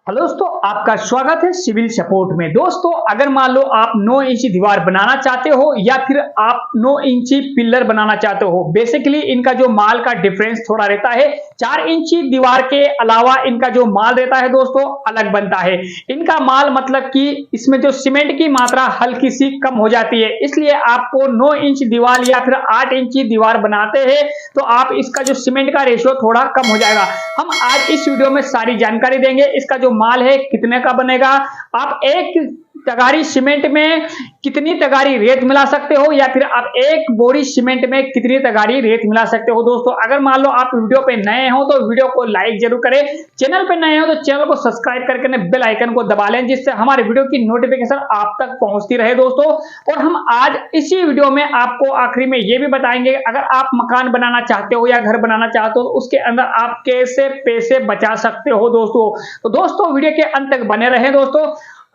Hello दोस्तों, आपका स्वागत है सिविल सपोर्ट में। दोस्तों, अगर मान लो आप 9 इंची दीवार बनाना चाहते हो या फिर आप 9 इंची पिलर बनाना चाहते हो, बेसिकली इनका जो माल का डिफरेंस थोड़ा रहता है। 4 इंची दीवार के अलावा इनका जो माल रहता है दोस्तों अलग बनता है। इनका माल मतलब कि इसमें जो सीमेंट की मात्रा हल्की सी कम हो जाती है, इसलिए आपको 9 इंच दीवार या फिर 8 इंची दीवार बनाते हैं तो आप इसका जो सीमेंट का रेशियो थोड़ा कम हो जाएगा। हम आज इस वीडियो में सारी जानकारी देंगे। इसका जो माल है कितने का बनेगा, आप एक तगारी सीमेंट में कितनी तगारी रेत मिला सकते हो या फिर आप एक बोरी सीमेंट में कितनी तगारी रेत मिला सकते हो। दोस्तों, अगर मान लो आप वीडियो पे नए हो तो वीडियो को लाइक जरूर करें, चैनल पे नए हो तो चैनल को सब्सक्राइब करके बेल आइकन को दबा लें, जिससे हमारे वीडियो की नोटिफिकेशन आप तक पहुंचती रहे दोस्तों। और हम आज इसी वीडियो में आपको आखिरी में ये भी बताएंगे, अगर आप मकान बनाना चाहते हो या घर बनाना चाहते हो तो उसके अंदर आप कैसे पैसे बचा सकते हो दोस्तों। तो दोस्तों, वीडियो के अंत तक बने रहे दोस्तों।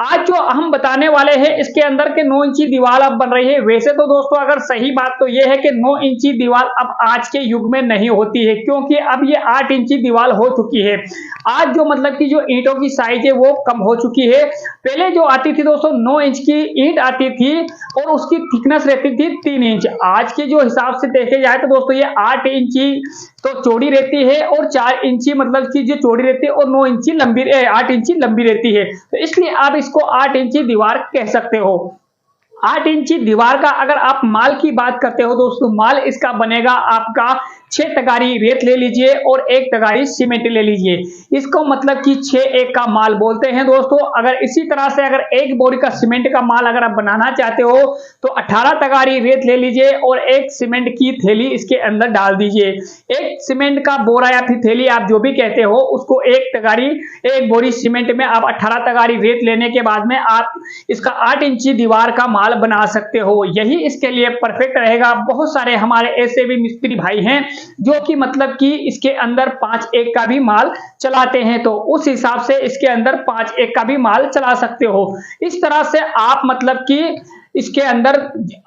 आज जो हम बताने वाले हैं इसके अंदर के 9 इंची दीवार अब बन रही है। वैसे तो दोस्तों अगर सही बात तो यह है कि 9 इंची दीवार अब आज के युग में नहीं होती है, क्योंकि अब ये 8 इंची दीवार हो चुकी है। आज जो मतलब कि जो ईंटों की साइज है वो कम हो चुकी है। पहले जो आती थी दोस्तों 9 इंच की ईंट आती थी और उसकी थिकनेस रहती थी 3 इंच। आज के जो हिसाब से देखे जाए तो दोस्तों ये 8 इंची तो चौड़ी रहती है और 4 इंची मतलब की जो चौड़ी रहती है और 9 इंची लंबी 8 इंची लंबी रहती है। तो इसलिए आप इसको 8 इंची दीवार कह सकते हो। 8 इंची दीवार का अगर आप माल की बात करते हो दोस्तों, माल इसका बनेगा आपका 6 तगारी रेत ले लीजिए और 1 तगारी सीमेंट ले लीजिए। इसको मतलब कि 6-1 का माल बोलते हैं दोस्तों। अगर इसी तरह से अगर 1 बोरी का सीमेंट का माल अगर आप बनाना चाहते हो तो 18 तगारी रेत ले लीजिए और 1 सीमेंट की थैली इसके अंदर डाल दीजिए। 1 सीमेंट का बोरा या फिर थैली आप जो भी कहते हो उसको 1 बोरी सीमेंट में आप 18 तगारी रेत लेने के बाद में आप इसका 8 इंची दीवार का माल बना सकते हो। यही इसके लिए परफेक्ट रहेगा। बहुत सारे हमारे ऐसे भी मिस्त्री भाई हैं जो कि मतलब कि इसके अंदर 5-1 का भी माल चलाते हैं, तो उस हिसाब से इसके अंदर 5-1 का भी माल चला सकते हो। इस तरह से आप मतलब कि इसके अंदर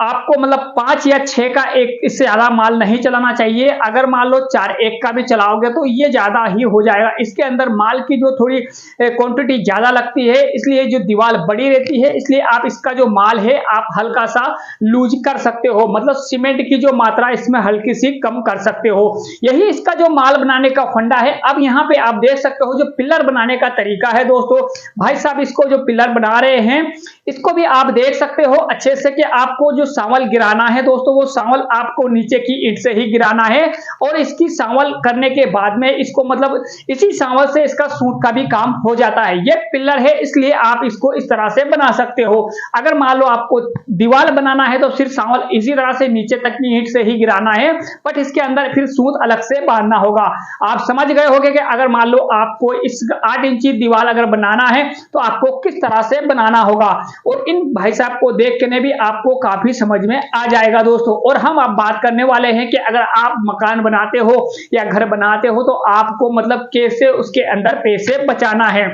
आपको मतलब 5 या 6 का एक इससे ज्यादा माल नहीं चलाना चाहिए। अगर मान लो 4-1 का भी चलाओगे तो ये ज्यादा ही हो जाएगा। इसके अंदर माल की जो थोड़ी क्वांटिटी ज्यादा लगती है, इसलिए जो दीवार बड़ी रहती है, इसलिए आप इसका जो माल है आप हल्का सा लूज कर सकते हो, मतलब सीमेंट की जो मात्रा इसमें हल्की सी कम कर सकते हो। यही इसका जो माल बनाने का फंडा है। अब यहाँ पे आप देख सकते हो जो पिलर बनाने का तरीका है दोस्तों। भाई साहब इसको जो पिलर बना रहे हैं इसको भी आप देख सकते हो अच्छे से कि आपको जो सांवल गिराना है दोस्तों, वो सांवल आपको नीचे की ईंट से ही गिराना है और इसकी सांवल करने के बाद में इसको मतलब इसी सांवल से इसका सूट का भी काम हो जाता है। ये पिलर है, इसलिए आप इसको इस तरह से बना सकते हो। अगर मान लो आपको दीवार बनाना है तो सिर्फ सांवल इसी तरह से नीचे तक की ईंट से ही गिराना है, बट इसके अंदर फिर सूत अलग से बांधना होगा। आप समझ गए होंगे कि अगर मान लो आपको इस 8 इंची दीवार अगर बनाना है तो आपको किस तरह से बनाना होगा, और इन भाई साहब को देख के भी आपको काफी समझ में आ जाएगा दोस्तों। और हम अब बात करने वाले हैं कि अगर आप मकान बनाते हो या घर बनाते हो तो आपको मतलब कैसे उसके अंदर पैसे बचाना है।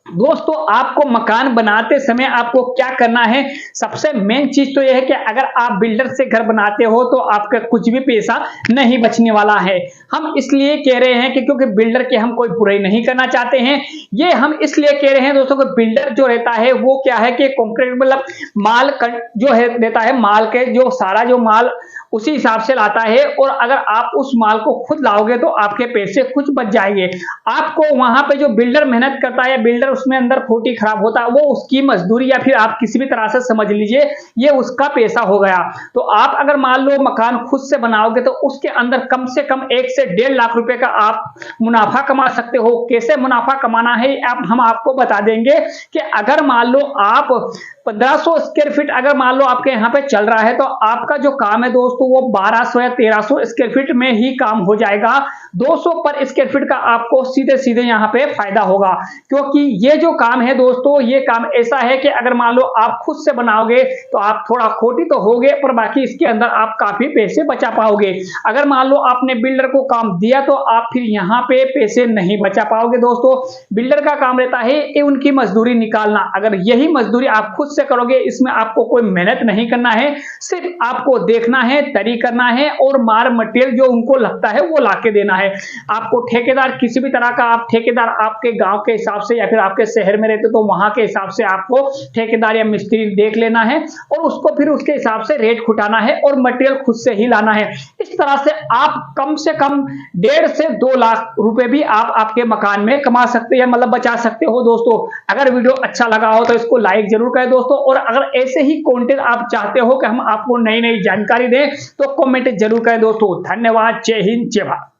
दोस्तों, आपको मकान बनाते समय आपको क्या करना है, सबसे मेन चीज तो यह है कि अगर आप बिल्डर से घर बनाते हो तो आपका कुछ भी पैसा नहीं बचने वाला है। हम इसलिए कह रहे हैं कि क्योंकि बिल्डर के हम कोई बुराई नहीं करना चाहते हैं। ये हम इसलिए कह रहे हैं दोस्तों कि बिल्डर जो रहता है वो क्या है कि कॉन्क्रीट मतलब माल जो है रहता है, माल के जो सारा जो माल उसी हिसाब से लाता है, और अगर आप उस माल को खुद लाओगे तो आपके पैसे कुछ बच जाएंगे। आपको वहां पे जो बिल्डर मेहनत करता है, बिल्डर उसमें अंदर खोटी खराब होता है, वो उसकी मजदूरी या फिर आप किसी भी तरह से समझ लीजिए ये उसका पैसा हो गया। तो आप अगर मान लो मकान खुद से बनाओगे तो उसके अंदर कम से कम 1 से 1.5 लाख रुपए का आप मुनाफा कमा सकते हो। कैसे मुनाफा कमाना है हम आपको बता देंगे कि अगर मान लो आप 1500 स्क्वायर फीट अगर मान लो आपके यहाँ पे चल रहा है तो आपका जो काम है दोस्तों वो 1200 या 1300 स्क्वायर फीट में ही काम हो जाएगा। 200 पर स्क्वायर फीट का आपको सीधे सीधे यहाँ पे फायदा होगा, क्योंकि ये जो काम है दोस्तों ये काम ऐसा है कि अगर मान लो आप खुद से बनाओगे तो आप थोड़ा खोटी तो होगे, पर बाकी इसके अंदर आप काफी पैसे बचा पाओगे। अगर मान लो आपने बिल्डर को काम दिया तो आप फिर यहाँ पे पैसे नहीं बचा पाओगे दोस्तों। बिल्डर का काम रहता है कि उनकी मजदूरी निकालना। अगर यही मजदूरी आप खुद से करोगे, इसमें आपको कोई मेहनत नहीं करना है, सिर्फ आपको देखना है, तरी करना है और माल मटेरियल जो उनको लगता है वो लाके देना है। आपको ठेकेदार किसी भी तरह का, आप ठेकेदार आपके गांव के हिसाब से या फिर आपके शहर में रहते तो वहां के हिसाब से आपको ठेकेदार या मिस्त्री देख लेना है और उसको फिर उसके हिसाब से रेट खुटाना है और मटेरियल खुद से ही लाना है। इस तरह से आप कम से कम 1.5 से 2 लाख रुपए भी आप आपके मकान में कमा सकते हैं, मतलब बचा सकते हो। दोस्तों अगर वीडियो अच्छा लगा हो तो इसको लाइक जरूर करें दोस्तों, और अगर ऐसे ही कंटेंट आप चाहते हो कि हम आपको नई नई जानकारी दें तो कमेंट जरूर करें दोस्तों। धन्यवाद। जय हिंद, जय भारत।